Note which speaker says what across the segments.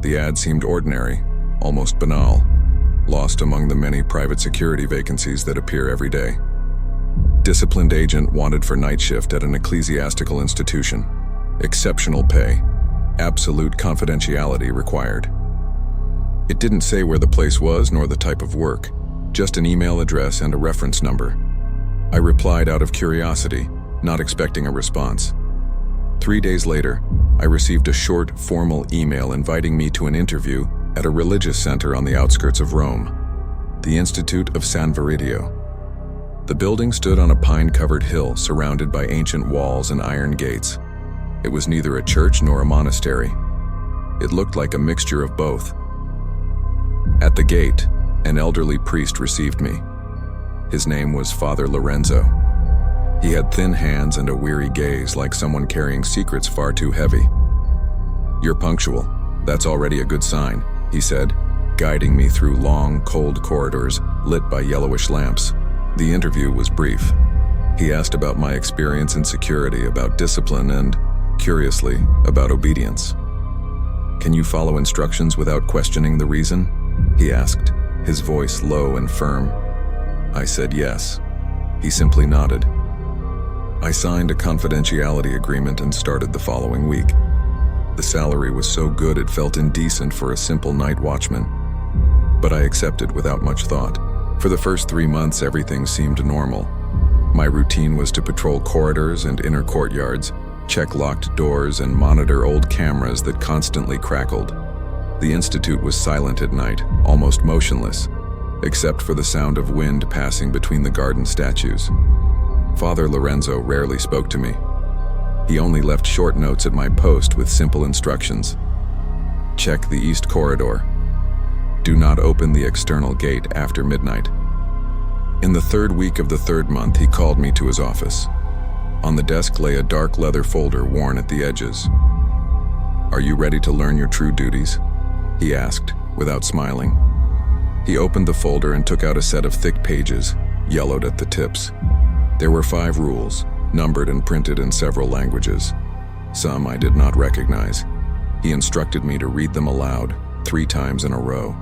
Speaker 1: The ad seemed ordinary, almost banal, lost among the many private security vacancies that appear every day. Disciplined agent wanted for night shift at an ecclesiastical institution. Exceptional pay. Absolute confidentiality required. It didn't say where the place was nor the type of work, just an email address and a reference number. I replied out of curiosity, not expecting a response. 3 days later, I received a short, formal email inviting me to an interview at a religious center on the outskirts of Rome, the Institute of San Viridio. The building stood on a pine-covered hill surrounded by ancient walls and iron gates. It was neither a church nor a monastery. It looked like a mixture of both. At the gate, an elderly priest received me. His name was Father Lorenzo. He had thin hands and a weary gaze, like someone carrying secrets far too heavy. "You're punctual. That's already a good sign," he said, guiding me through long, cold corridors lit by yellowish lamps. The interview was brief. He asked about my experience in security, about discipline, and, curiously, about obedience. "Can you follow instructions without questioning the reason?" he asked, his voice low and firm. I said yes. He simply nodded. I signed a confidentiality agreement and started the following week. The salary was so good it felt indecent for a simple night watchman, but I accepted without much thought. For the first 3 months, everything seemed normal. My routine was to patrol corridors and inner courtyards, check locked doors, and monitor old cameras that constantly crackled. The institute was silent at night, almost motionless, except for the sound of wind passing between the garden statues. Father Lorenzo rarely spoke to me. He only left short notes at my post with simple instructions. Check the east corridor. Do not open the external gate after midnight. In the 3rd week of the 3rd month, he called me to his office. On the desk lay a dark leather folder worn at the edges. "Are you ready to learn your true duties?" he asked, without smiling. He opened the folder and took out a set of thick pages, yellowed at the tips. There were 5 rules, numbered and printed in several languages. Some I did not recognize. He instructed me to read them aloud, 3 times in a row.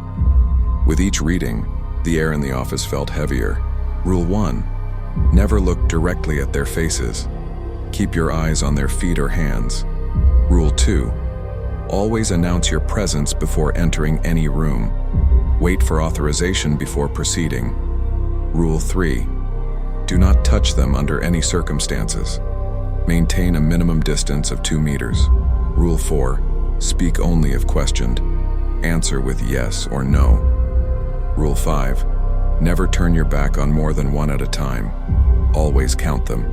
Speaker 1: With each reading, the air in the office felt heavier. Rule 1. Never look directly at their faces. Keep your eyes on their feet or hands. Rule 2. Always announce your presence before entering any room. Wait for authorization before proceeding. Rule 3. Do not touch them under any circumstances. Maintain a minimum distance of 2 meters. Rule 4. Speak only if questioned. Answer with yes or no. Rule 5. Never turn your back on more than one at a time. Always count them.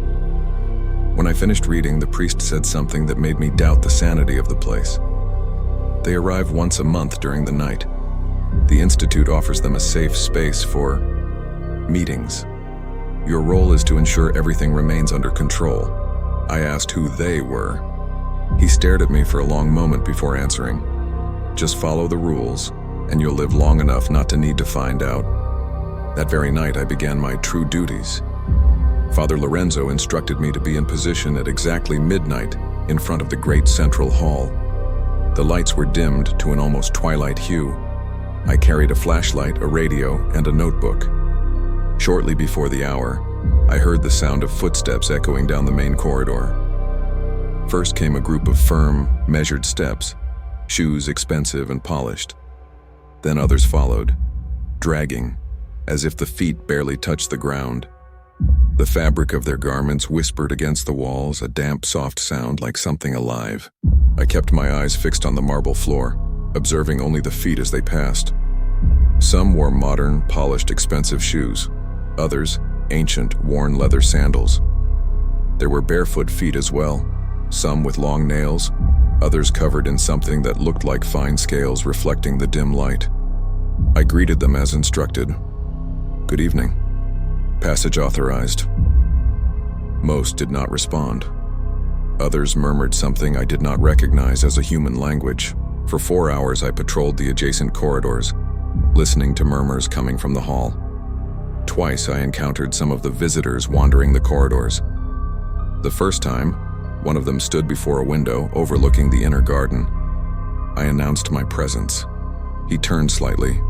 Speaker 1: When I finished reading, the priest said something that made me doubt the sanity of the place. They arrive once a month during the night. The institute offers them a safe space for meetings. Your role is to ensure everything remains under control. I asked who they were. He stared at me for a long moment before answering. Just follow the rules, and you'll live long enough not to need to find out. That very night, I began my true duties. Father Lorenzo instructed me to be in position at exactly midnight in front of the great central hall. The lights were dimmed to an almost twilight hue. I carried a flashlight, a radio, and a notebook. Shortly before the hour, I heard the sound of footsteps echoing down the main corridor. First came a group of firm, measured steps, shoes expensive and polished. Then others followed, dragging, as if the feet barely touched the ground. The fabric of their garments whispered against the walls, a damp, soft sound like something alive. I kept my eyes fixed on the marble floor, observing only the feet as they passed. Some wore modern, polished, expensive shoes. Others, ancient, worn leather sandals. There were barefoot feet as well, some with long nails, others covered in something that looked like fine scales reflecting the dim light. I greeted them as instructed. "Good evening. Passage authorized." Most did not respond. Others murmured something I did not recognize as a human language. For 4 hours I patrolled the adjacent corridors, listening to murmurs coming from the hall. Twice I encountered some of the visitors wandering the corridors. The first time, one of them stood before a window overlooking the inner garden. I announced my presence. He turned slightly.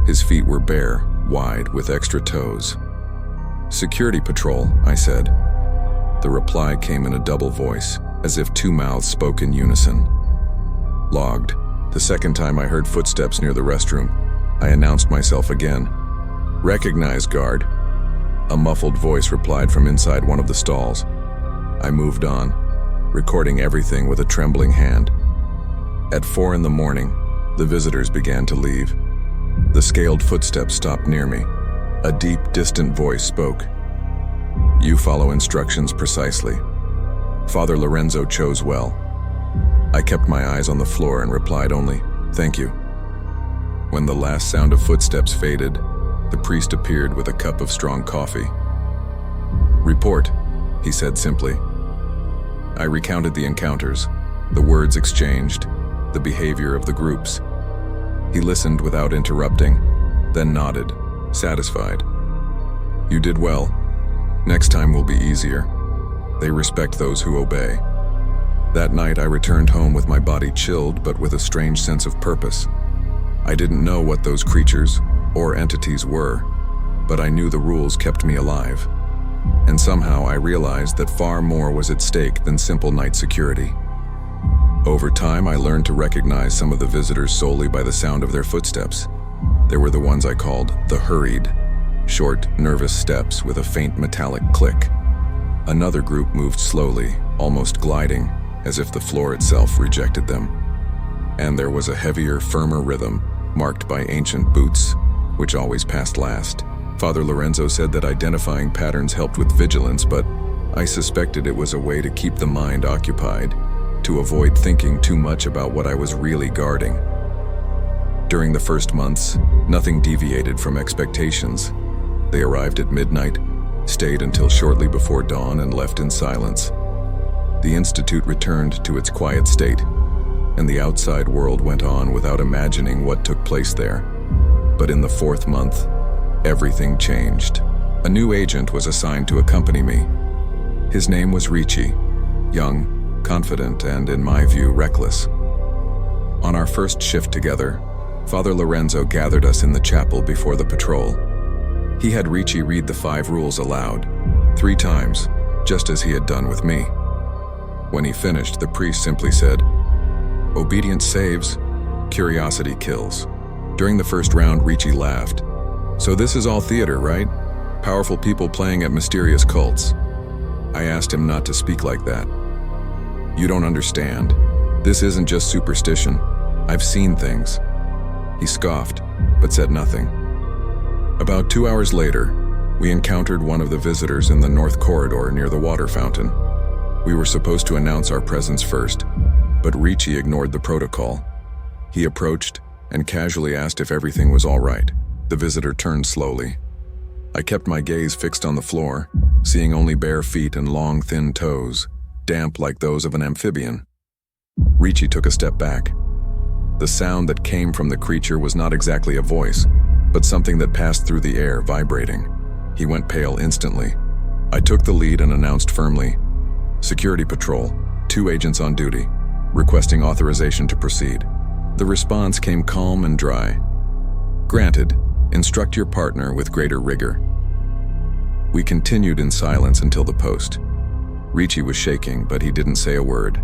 Speaker 1: His feet were bare, wide, with extra toes. "Security patrol," I said. The reply came in a double voice, as if two mouths spoke in unison. "Logged." The second time I heard footsteps near the restroom, I announced myself again. "Recognize, guard." A muffled voice replied from inside one of the stalls. I moved on, recording everything with a trembling hand. At 4 in the morning, the visitors began to leave. The scaled footsteps stopped near me. A deep, distant voice spoke. "You follow instructions precisely. Father Lorenzo chose well." I kept my eyes on the floor and replied only, "Thank you." When the last sound of footsteps faded, the priest appeared with a cup of strong coffee. "Report," he said simply. I recounted the encounters, the words exchanged, the behavior of the groups. He listened without interrupting, then nodded, satisfied. "You did well. Next time will be easier. They respect those who obey." That night I returned home with my body chilled but with a strange sense of purpose. I didn't know what those creatures or entities were, but I knew the rules kept me alive. And somehow I realized that far more was at stake than simple night security. Over time, I learned to recognize some of the visitors solely by the sound of their footsteps. There were the ones I called the hurried, short, nervous steps with a faint metallic click. Another group moved slowly, almost gliding, as if the floor itself rejected them. And there was a heavier, firmer rhythm, marked by ancient boots, which always passed last. Father Lorenzo said that identifying patterns helped with vigilance, but I suspected it was a way to keep the mind occupied, to avoid thinking too much about what I was really guarding. During the first months, nothing deviated from expectations. They arrived at midnight, stayed until shortly before dawn, and left in silence. The institute returned to its quiet state, and the outside world went on without imagining what took place there. But in the 4th month, everything changed. A new agent was assigned to accompany me. His name was Ricci, young, confident, and, in my view, reckless. On our first shift together, Father Lorenzo gathered us in the chapel before the patrol. He had Ricci read the 5 rules aloud, 3 times, just as he had done with me. When he finished, the priest simply said, "Obedience saves, curiosity kills." During the first round, Ricci laughed. "So this is all theater, right? Powerful people playing at mysterious cults." I asked him not to speak like that. "You don't understand. This isn't just superstition. I've seen things." He scoffed, but said nothing. About 2 hours later, we encountered one of the visitors in the north corridor near the water fountain. We were supposed to announce our presence first, but Ricci ignored the protocol. He approached and casually asked if everything was all right. The visitor turned slowly. I kept my gaze fixed on the floor, seeing only bare feet and long, thin toes, damp like those of an amphibian. Ricci took a step back. The sound that came from the creature was not exactly a voice, but something that passed through the air, vibrating. He went pale instantly. I took the lead and announced firmly, "Security patrol, 2 agents on duty, requesting authorization to proceed." The response came calm and dry. "Granted, instruct your partner with greater rigor." We continued in silence until the post. Ricci was shaking, but he didn't say a word.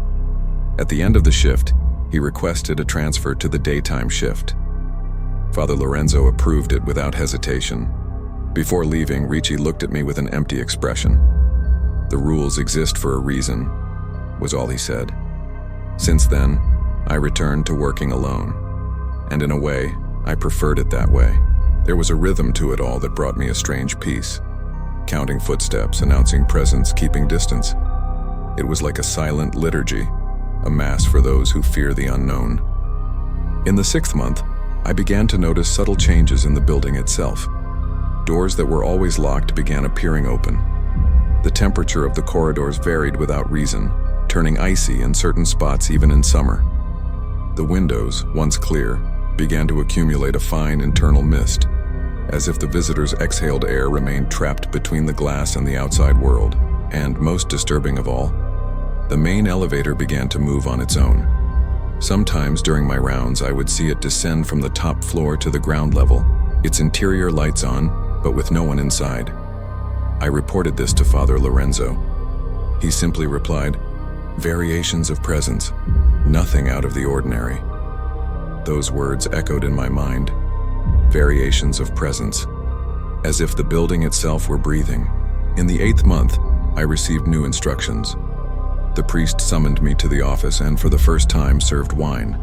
Speaker 1: At the end of the shift, he requested a transfer to the daytime shift. Father Lorenzo approved it without hesitation. Before leaving, Ricci looked at me with an empty expression. "The rules exist for a reason," was all he said. Since then, I returned to working alone. And in a way, I preferred it that way. There was a rhythm to it all that brought me a strange peace. Counting footsteps, announcing presence, keeping distance. It was like a silent liturgy, a mass for those who fear the unknown. In the 6th month, I began to notice subtle changes in the building itself. Doors that were always locked began appearing open. The temperature of the corridors varied without reason, turning icy in certain spots even in summer. The windows, once clear, began to accumulate a fine internal mist, as if the visitors' exhaled air remained trapped between the glass and the outside world. And, most disturbing of all, the main elevator began to move on its own. Sometimes during my rounds, I would see it descend from the top floor to the ground level, its interior lights on, but with no one inside. I reported this to Father Lorenzo. He simply replied, "Variations of presence, nothing out of the ordinary." Those words echoed in my mind. Variations of presence, as if the building itself were breathing. In the 8th month, I received new instructions. The priest summoned me to the office and for the first time served wine.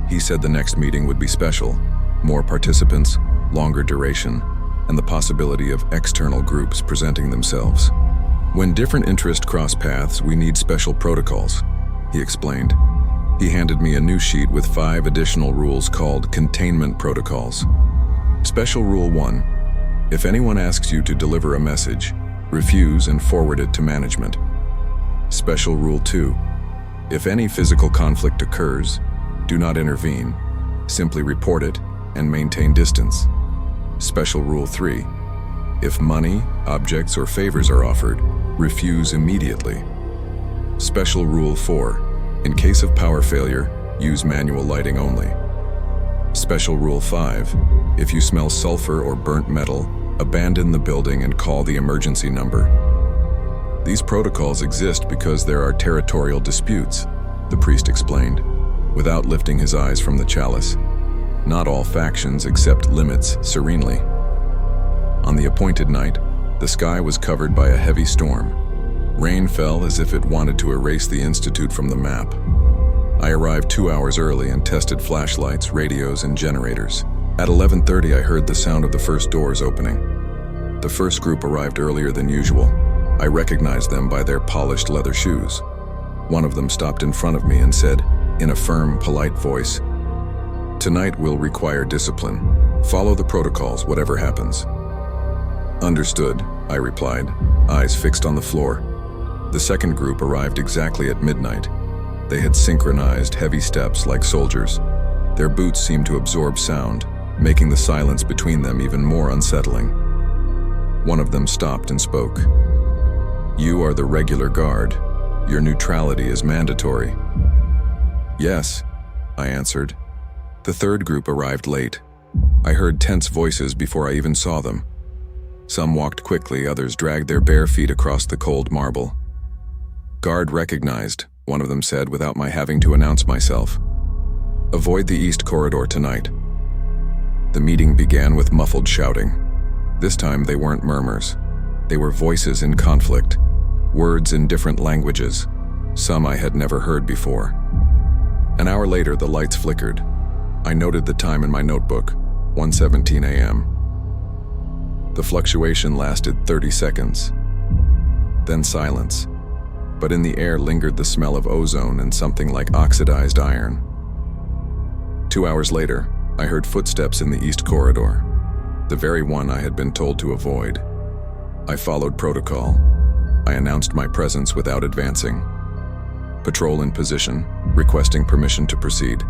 Speaker 1: He said the next meeting would be special, more participants, longer duration, and the possibility of external groups presenting themselves. When different interests cross paths, we need special protocols, he explained. He handed me a new sheet with 5 additional rules called containment protocols. Special Rule 1. If anyone asks you to deliver a message, refuse and forward it to management. Special Rule 2. If any physical conflict occurs, do not intervene, simply report it and maintain distance. Special Rule 3. If money, objects, or favors are offered, refuse immediately. Special Rule 4. In case of power failure, use manual lighting only. Special Rule 5. If you smell sulfur or burnt metal, abandon the building and call the emergency number. These protocols exist because there are territorial disputes, the priest explained, without lifting his eyes from the chalice. Not all factions accept limits serenely. On the appointed night, the sky was covered by a heavy storm. Rain fell as if it wanted to erase the institute from the map. I arrived 2 hours early and tested flashlights, radios, and generators. At 11:30, I heard the sound of the first doors opening. The first group arrived earlier than usual. I recognized them by their polished leather shoes. One of them stopped in front of me and said, in a firm, polite voice, "Tonight will require discipline. Follow the protocols, whatever happens." "Understood," I replied, eyes fixed on the floor. The second group arrived exactly at midnight. They had synchronized heavy steps like soldiers. Their boots seemed to absorb sound, making the silence between them even more unsettling. One of them stopped and spoke. "You are the regular guard. Your neutrality is mandatory." "Yes," I answered. The third group arrived late. I heard tense voices before I even saw them. Some walked quickly, others dragged their bare feet across the cold marble. "Guard recognized," one of them said without my having to announce myself. "Avoid the east corridor tonight." The meeting began with muffled shouting. This time they weren't murmurs. They were voices in conflict, words in different languages, some I had never heard before. An hour later, the lights flickered. I noted the time in my notebook, 1:17 a.m. The fluctuation lasted 30 seconds. Then silence. But in the air lingered the smell of ozone and something like oxidized iron. 2 hours later, I heard footsteps in the east corridor, the very one I had been told to avoid. I followed protocol. I announced my presence without advancing. "Patrol in position, requesting permission to proceed."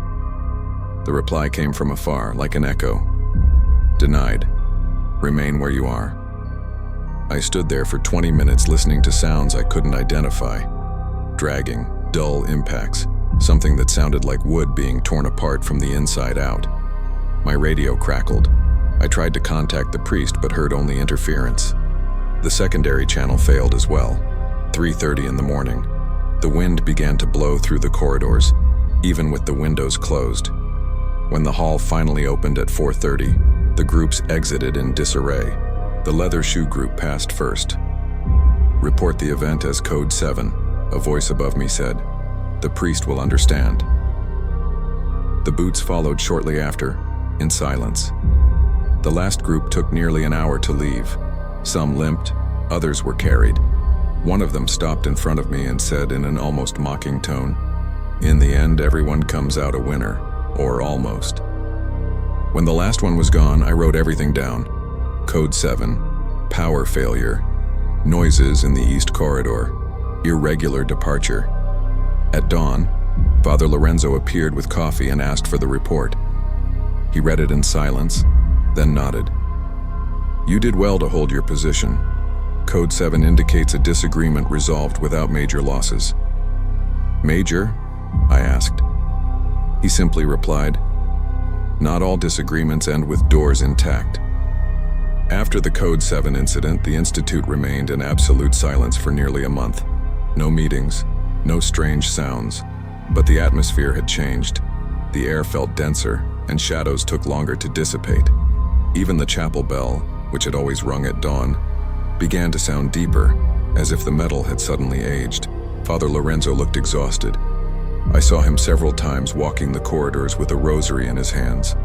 Speaker 1: The reply came from afar, like an echo. "Denied. Remain where you are." I stood there for 20 minutes listening to sounds I couldn't identify. Dragging, dull impacts, something that sounded like wood being torn apart from the inside out. My radio crackled. I tried to contact the priest but heard only interference. The secondary channel failed as well. 3:30 in the morning. The wind began to blow through the corridors, even with the windows closed. When the hall finally opened at 4:30, the groups exited in disarray. The leather shoe group passed first. "Report the event as Code 7, a voice above me said. "The priest will understand." The boots followed shortly after, in silence. The last group took nearly an hour to leave. Some limped, others were carried. One of them stopped in front of me and said in an almost mocking tone, "In the end, everyone comes out a winner, or almost." When the last one was gone, I wrote everything down. Code 7, power failure, noises in the east corridor, irregular departure. At dawn, Father Lorenzo appeared with coffee and asked for the report. He read it in silence, then nodded. "You did well to hold your position. Code 7 indicates a disagreement resolved without major losses." "Major?" I asked. He simply replied, "Not all disagreements end with doors intact." After the Code 7 incident, the Institute remained in absolute silence for nearly a month. No meetings, no strange sounds, but the atmosphere had changed. The air felt denser, and shadows took longer to dissipate. Even the chapel bell, which had always rung at dawn, began to sound deeper, as if the metal had suddenly aged. Father Lorenzo looked exhausted. I saw him several times walking the corridors with a rosary in his hands,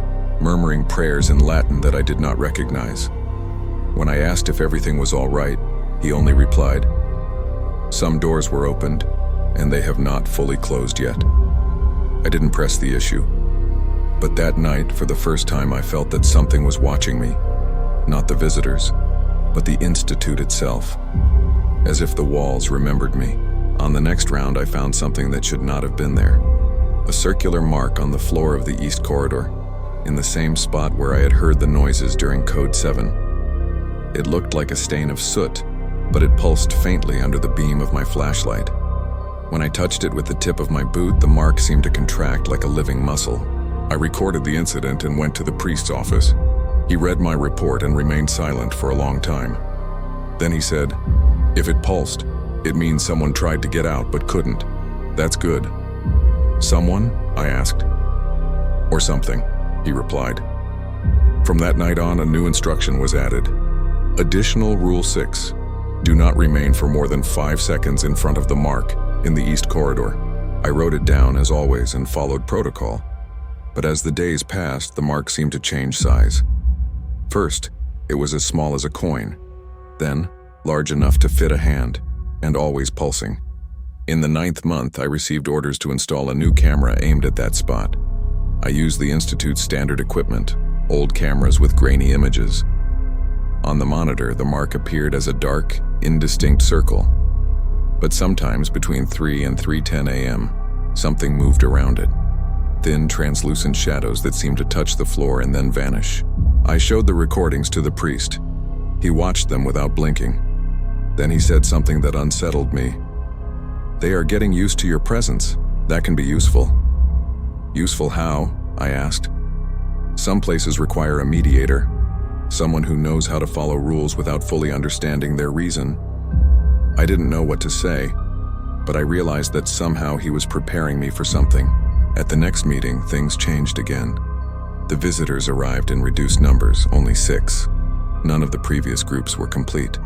Speaker 1: murmuring prayers in Latin that I did not recognize. When I asked if everything was all right, he only replied, "Some doors were opened, and they have not fully closed yet." I didn't press the issue. But that night, for the first time, I felt that something was watching me. Not the visitors, but the Institute itself. As if the walls remembered me. On the next round, I found something that should not have been there. A circular mark on the floor of the East Corridor, in the same spot where I had heard the noises during Code 7. It looked like a stain of soot, but it pulsed faintly under the beam of my flashlight. When I touched it with the tip of my boot, the mark seemed to contract like a living muscle. I recorded the incident and went to the priest's office. He read my report and remained silent for a long time. Then he said, "If it pulsed, it means someone tried to get out but couldn't. That's good." "Someone?" I asked. "Or something," he replied. From that night on, a new instruction was added. Additional Rule 6. Do not remain for more than 5 seconds in front of the mark in the East Corridor. I wrote it down as always and followed protocol. But as the days passed, the mark seemed to change size. First, it was as small as a coin. Then, large enough to fit a hand, and always pulsing. In the 9th month, I received orders to install a new camera aimed at that spot. I used the Institute's standard equipment, old cameras with grainy images. On the monitor, the mark appeared as a dark, indistinct circle. But sometimes between 3 and 3:10 a.m., something moved around it. Thin, translucent shadows that seemed to touch the floor and then vanish. I showed the recordings to the priest. He watched them without blinking. Then he said something that unsettled me. "They are getting used to your presence. That can be useful." "Useful how?" I asked. "Some places require a mediator, someone who knows how to follow rules without fully understanding their reason." I didn't know what to say, but I realized that somehow he was preparing me for something. At the next meeting, things changed again. The visitors arrived in reduced numbers, only 6. None of the previous groups were complete.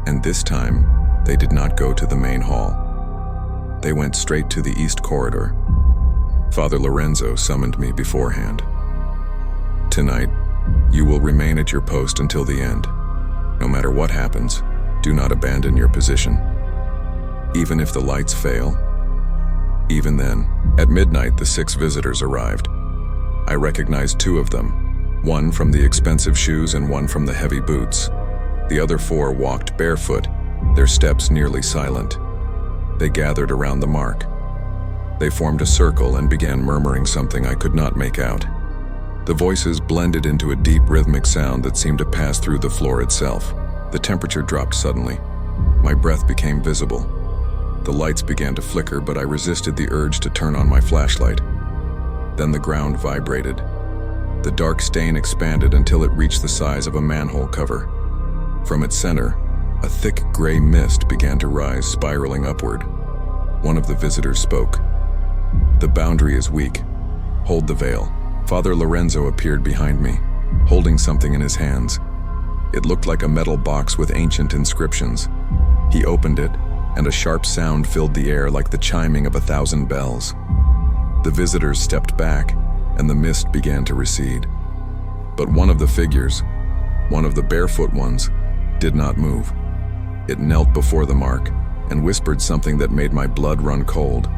Speaker 1: And this time, they did not go to the main hall. They went straight to the East Corridor. Father Lorenzo summoned me beforehand. "Tonight, you will remain at your post until the end. No matter what happens, do not abandon your position. Even if the lights fail." Even then, at midnight, the 6 visitors arrived. I recognized 2 of them, one from the expensive shoes and one from the heavy boots. The other 4 walked barefoot, their steps nearly silent. They gathered around the mark. They formed a circle and began murmuring something I could not make out. The voices blended into a deep rhythmic sound that seemed to pass through the floor itself. The temperature dropped suddenly. My breath became visible. The lights began to flicker, but I resisted the urge to turn on my flashlight. Then the ground vibrated. The dark stain expanded until it reached the size of a manhole cover. From its center, a thick gray mist began to rise, spiraling upward. One of the visitors spoke. "The boundary is weak. Hold the veil." Father Lorenzo appeared behind me, holding something in his hands. It looked like a metal box with ancient inscriptions. He opened it, and a sharp sound filled the air like the chiming of 1,000 bells. The visitors stepped back, and the mist began to recede. But one of the figures, one of the barefoot ones, did not move. It knelt before the mark and whispered something that made my blood run cold.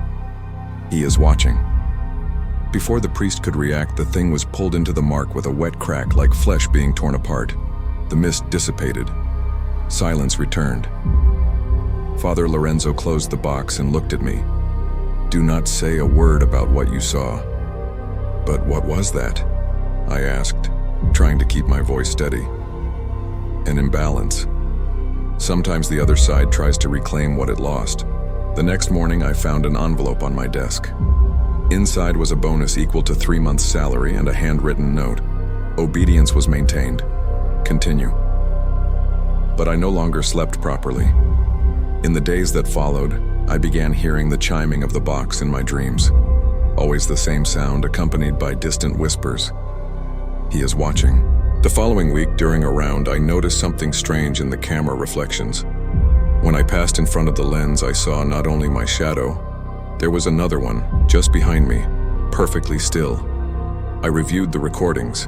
Speaker 1: "He is watching." Before the priest could react, the thing was pulled into the mark with a wet crack like flesh being torn apart. The mist dissipated. Silence returned. Father Lorenzo closed the box and looked at me. "Do not say a word about what you saw." "But what was that?" I asked, trying to keep my voice steady. "An imbalance. Sometimes the other side tries to reclaim what it lost." The next morning, I found an envelope on my desk. Inside was a bonus equal to 3 months' salary and a handwritten note. Obedience was maintained. Continue. But I no longer slept properly. In the days that followed, I began hearing the chiming of the box in my dreams. Always the same sound, accompanied by distant whispers. He is watching. The following week, during a round, I noticed something strange in the camera reflections. When I passed in front of the lens, I saw not only my shadow, there was another one, just behind me, perfectly still. I reviewed the recordings.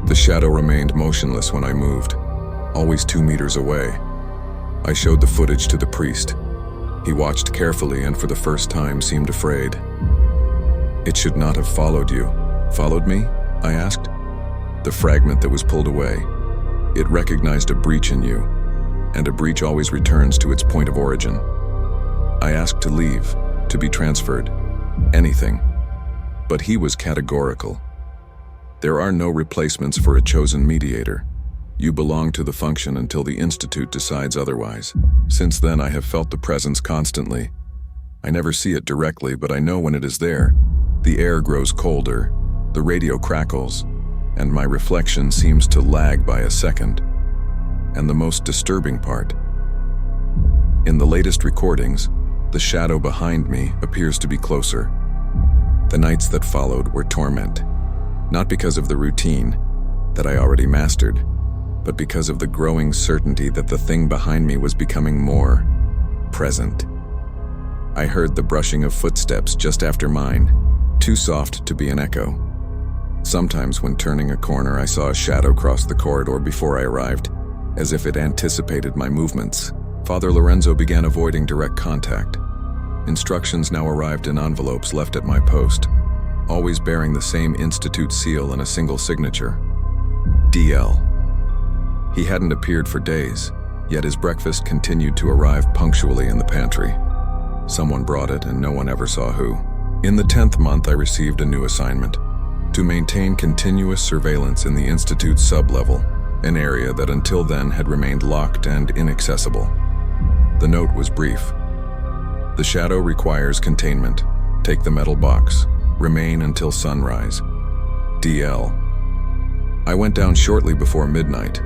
Speaker 1: The shadow remained motionless when I moved, always 2 meters away. I showed the footage to the priest. He watched carefully and for the first time seemed afraid. It should not have followed you. Followed me? I asked. The fragment that was pulled away. It recognized a breach in you, and a breach always returns to its point of origin. I asked to leave, to be transferred, anything. But he was categorical. There are no replacements for a chosen mediator. You belong to the function until the Institute decides otherwise. Since then, I have felt the presence constantly. I never see it directly, but I know when it is there. The air grows colder, the radio crackles, and my reflection seems to lag by a second. And the most disturbing part, in the latest recordings, the shadow behind me appears to be closer. The nights that followed were torment, not because of the routine that I already mastered, but because of the growing certainty that the thing behind me was becoming more present. I heard the brushing of footsteps just after mine, too soft to be an echo. Sometimes when turning a corner, I saw a shadow cross the corridor before I arrived, as if it anticipated my movements. Father Lorenzo began avoiding direct contact. Instructions now arrived in envelopes left at my post, always bearing the same institute seal and a single signature. DL. He hadn't appeared for days, yet his breakfast continued to arrive punctually in the pantry. Someone brought it and no one ever saw who. In the 10th month, I received a new assignment: to maintain continuous surveillance in the Institute's sub-level, an area that until then had remained locked and inaccessible. The note was brief. The shadow requires containment. Take the metal box. Remain until sunrise. DL. I went down shortly before midnight.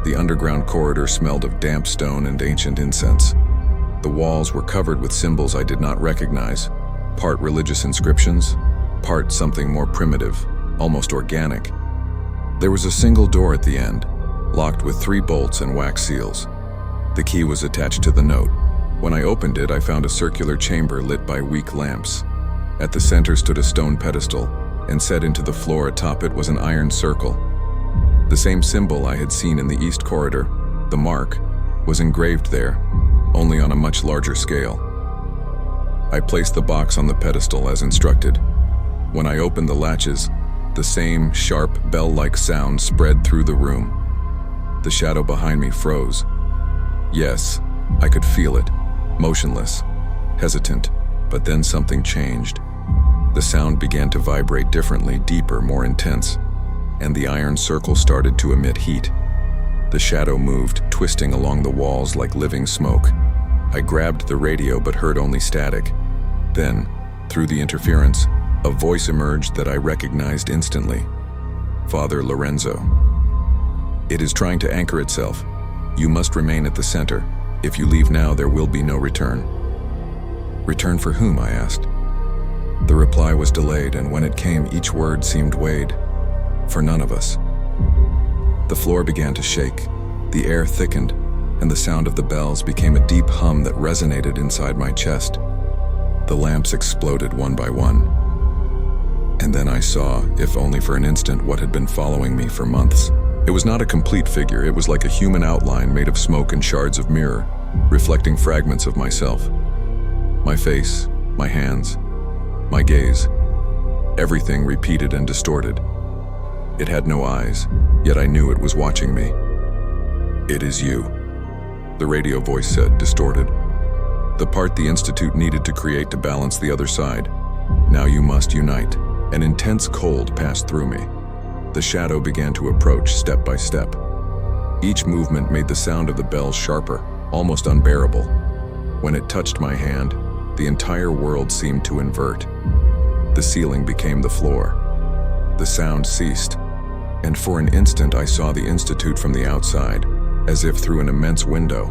Speaker 1: The underground corridor smelled of damp stone and ancient incense. The walls were covered with symbols I did not recognize, part religious inscriptions, part something more primitive, almost organic. There was a single door at the end, locked with 3 bolts and wax seals. The key was attached to the note. When I opened it, I found a circular chamber lit by weak lamps. At the center stood a stone pedestal, and set into the floor atop it was an iron circle. The same symbol I had seen in the east corridor, the mark, was engraved there, only on a much larger scale. I placed the box on the pedestal as instructed. When I opened the latches, the same sharp bell-like sound spread through the room. The shadow behind me froze. Yes, I could feel it, motionless, hesitant, but then something changed. The sound began to vibrate differently, deeper, more intense, and the iron circle started to emit heat. The shadow moved, twisting along the walls like living smoke. I grabbed the radio but heard only static. Then, through the interference, a voice emerged that I recognized instantly. Father Lorenzo. It is trying to anchor itself. You must remain at the center. If you leave now, there will be no return. Return for whom? I asked. The reply was delayed, and when it came, each word seemed weighed. For none of us. The floor began to shake, the air thickened, and the sound of the bells became a deep hum that resonated inside my chest. The lamps exploded one by one. And then I saw, if only for an instant, what had been following me for months. It was not a complete figure. It was like a human outline made of smoke and shards of mirror, reflecting fragments of myself. My face, my hands, my gaze. Everything repeated and distorted. It had no eyes, yet I knew it was watching me. It is you, the radio voice said, distorted. The part the Institute needed to create to balance the other side. Now you must unite. An intense cold passed through me. The shadow began to approach step by step. Each movement made the sound of the bells sharper, almost unbearable. When it touched my hand, the entire world seemed to invert. The ceiling became the floor. The sound ceased, and for an instant I saw the Institute from the outside, as if through an immense window.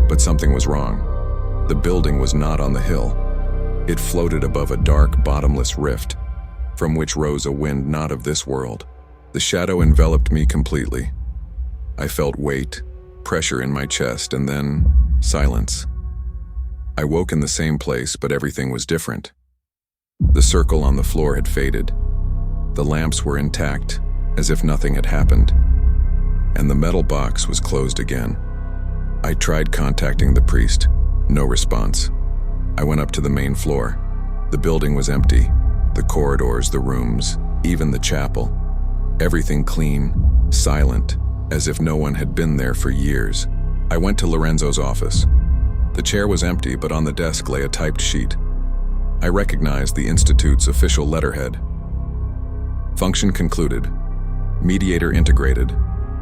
Speaker 1: But something was wrong. The building was not on the hill. It floated above a dark, bottomless rift, from which rose a wind not of this world. The shadow enveloped me completely. I felt weight, pressure in my chest, and then silence. I woke in the same place, but everything was different. The circle on the floor had faded. The lamps were intact, as if nothing had happened, and the metal box was closed again. I tried contacting the priest. No response. I went up to the main floor. The building was empty. The corridors, the rooms, even the chapel. Everything clean, silent, as if no one had been there for years. I went to Lorenzo's office. The chair was empty, but on the desk lay a typed sheet. I recognized the Institute's official letterhead. Function concluded. Mediator integrated.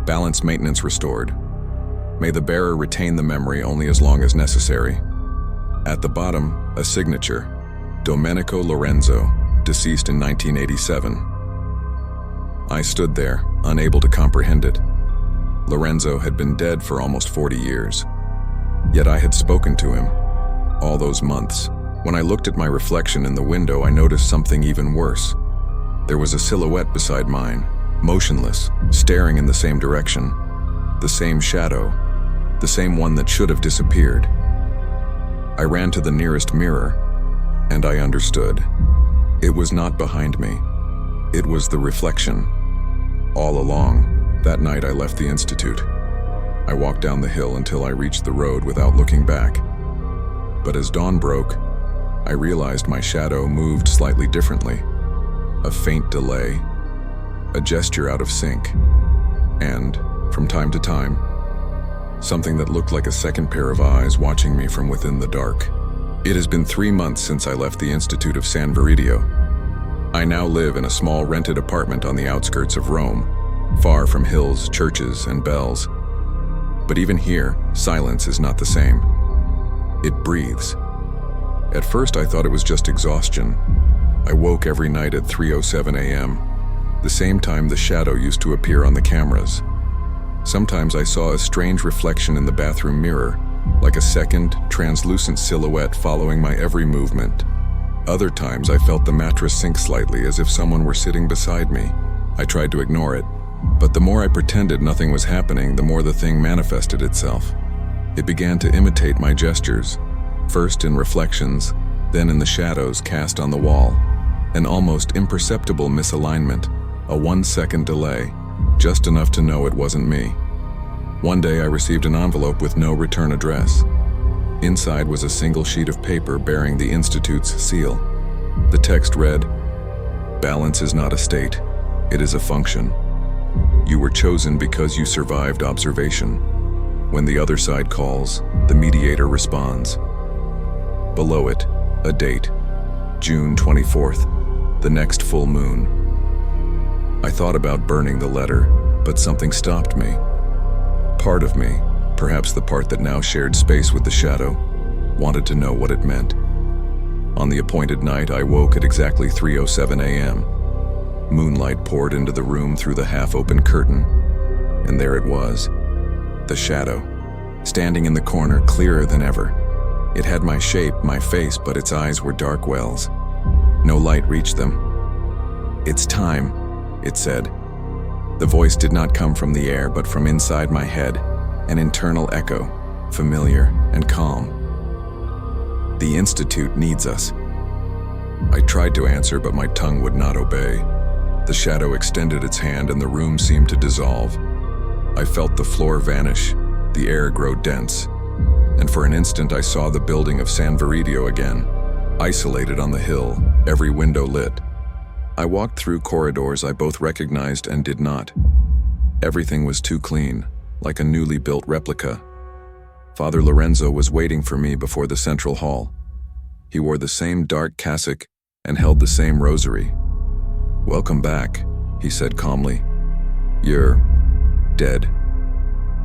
Speaker 1: Balance maintenance restored. May the bearer retain the memory only as long as necessary. At the bottom, a signature. Domenico Lorenzo, deceased in 1987. I stood there, unable to comprehend it. Lorenzo had been dead for almost 40 years. Yet I had spoken to him all those months. When I looked at my reflection in the window, I noticed something even worse. There was a silhouette beside mine, motionless, staring in the same direction. The same shadow, the same one that should have disappeared. I ran to the nearest mirror, and I understood. It was not behind me. It was the reflection. All along, that night I left the Institute. I walked down the hill until I reached the road without looking back. But as dawn broke, I realized my shadow moved slightly differently. A faint delay, a gesture out of sync, and, from time to time, something that looked like a second pair of eyes watching me from within the dark. It has been 3 months since I left the Institute of San Veridio. I now live in a small rented apartment on the outskirts of Rome, far from hills, churches, and bells. But even here, silence is not the same. It breathes. At first I thought it was just exhaustion. I woke every night at 3:07 a.m., the same time the shadow used to appear on the cameras. Sometimes I saw a strange reflection in the bathroom mirror, like a second, translucent silhouette following my every movement. Other times I felt the mattress sink slightly, as if someone were sitting beside me. I tried to ignore it, but the more I pretended nothing was happening, the more the thing manifested itself. It began to imitate my gestures, first in reflections, then in the shadows cast on the wall. An almost imperceptible misalignment, a 1-second delay, just enough to know it wasn't me. One day I received an envelope with no return address. Inside was a single sheet of paper bearing the Institute's seal. The text read, "Balance is not a state, it is a function. You were chosen because you survived observation. When the other side calls, the mediator responds." Below it, a date, June 24th, the next full moon. I thought about burning the letter, but something stopped me. Part of me, perhaps the part that now shared space with the shadow, wanted to know what it meant. On the appointed night, I woke at exactly 3:07 a.m. Moonlight poured into the room through the half-open curtain, and there it was, the shadow, standing in the corner, clearer than ever. It had my shape, my face, but its eyes were dark wells. No light reached them. "It's time," it said. The voice did not come from the air, but from inside my head, an internal echo, familiar and calm. "The Institute needs us." I tried to answer, but my tongue would not obey. The shadow extended its hand and the room seemed to dissolve. I felt the floor vanish, the air grow dense, and for an instant I saw the building of San Veridio again, isolated on the hill, every window lit. I walked through corridors I both recognized and did not. Everything was too clean, like a newly built replica. Father Lorenzo was waiting for me before the central hall. He wore the same dark cassock and held the same rosary. "Welcome back," he said calmly. "You're dead.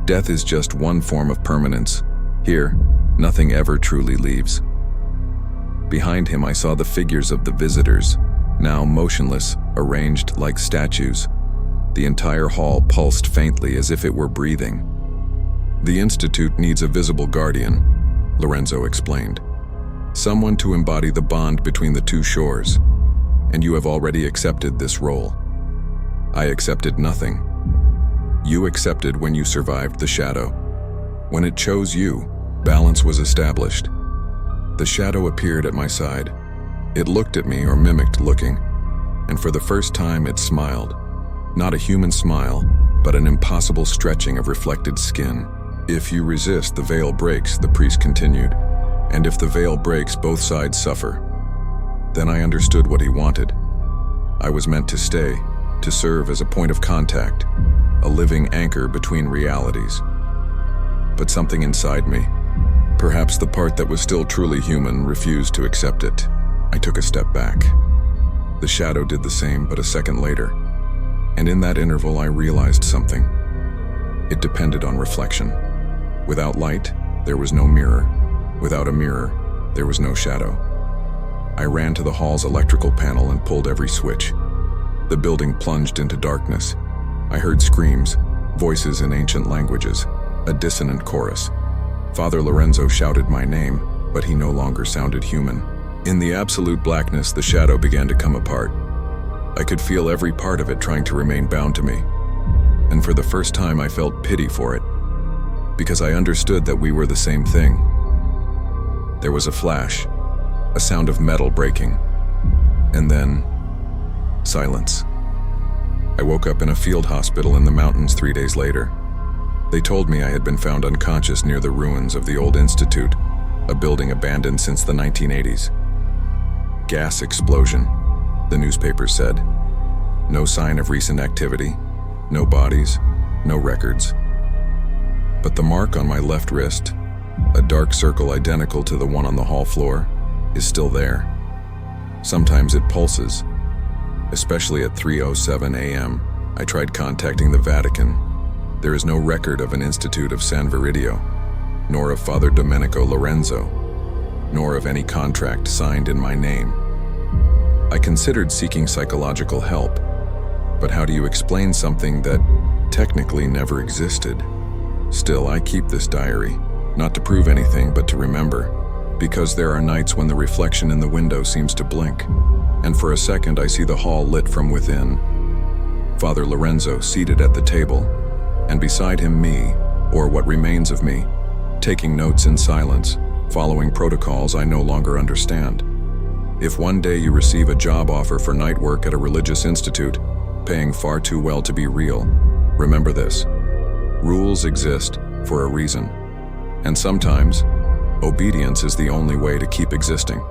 Speaker 1: Death is just one form of permanence. Here, nothing ever truly leaves." Behind him I saw the figures of the visitors, now motionless, arranged like statues. The entire hall pulsed faintly as if it were breathing. "The Institute needs a visible guardian," Lorenzo explained. "Someone to embody the bond between the two shores. And you have already accepted this role." "I accepted nothing. You accepted when you survived the shadow. When it chose you, balance was established." The shadow appeared at my side. It looked at me, or mimicked looking, and for the first time it smiled. Not a human smile, but an impossible stretching of reflected skin. "If you resist, the veil breaks," the priest continued. "And if the veil breaks, both sides suffer." Then I understood what he wanted. I was meant to stay, to serve as a point of contact, a living anchor between realities. But something inside me, perhaps the part that was still truly human, refused to accept it. I took a step back. The shadow did the same, but a second later. And in that interval I realized something. It depended on reflection. Without light, there was no mirror. Without a mirror, there was no shadow. I ran to the hall's electrical panel and pulled every switch. The building plunged into darkness. I heard screams, voices in ancient languages, a dissonant chorus. Father Lorenzo shouted my name, but he no longer sounded human. In the absolute blackness, the shadow began to come apart. I could feel every part of it trying to remain bound to me. And for the first time I felt pity for it, because I understood that we were the same thing. There was a flash, a sound of metal breaking, and then silence. I woke up in a field hospital in the mountains 3 days later. They told me I had been found unconscious near the ruins of the old institute, a building abandoned since the 1980s. "Gas explosion," the newspaper said. No sign of recent activity, no bodies, no records. But the mark on my left wrist, a dark circle identical to the one on the hall floor, is still there. Sometimes it pulses, especially at 3:07 a.m. I tried contacting the Vatican. There is no record of an Institute of San Viridio, nor of Father Domenico Lorenzo, nor of any contract signed in my name. I considered seeking psychological help, but how do you explain something that technically never existed? Still, I keep this diary, not to prove anything, but to remember, because there are nights when the reflection in the window seems to blink, and for a second I see the hall lit from within. Father Lorenzo seated at the table, and beside him me, or what remains of me, taking notes in silence, following protocols I no longer understand. If one day you receive a job offer for night work at a religious institute, paying far too well to be real, remember this: rules exist for a reason, and sometimes obedience is the only way to keep existing.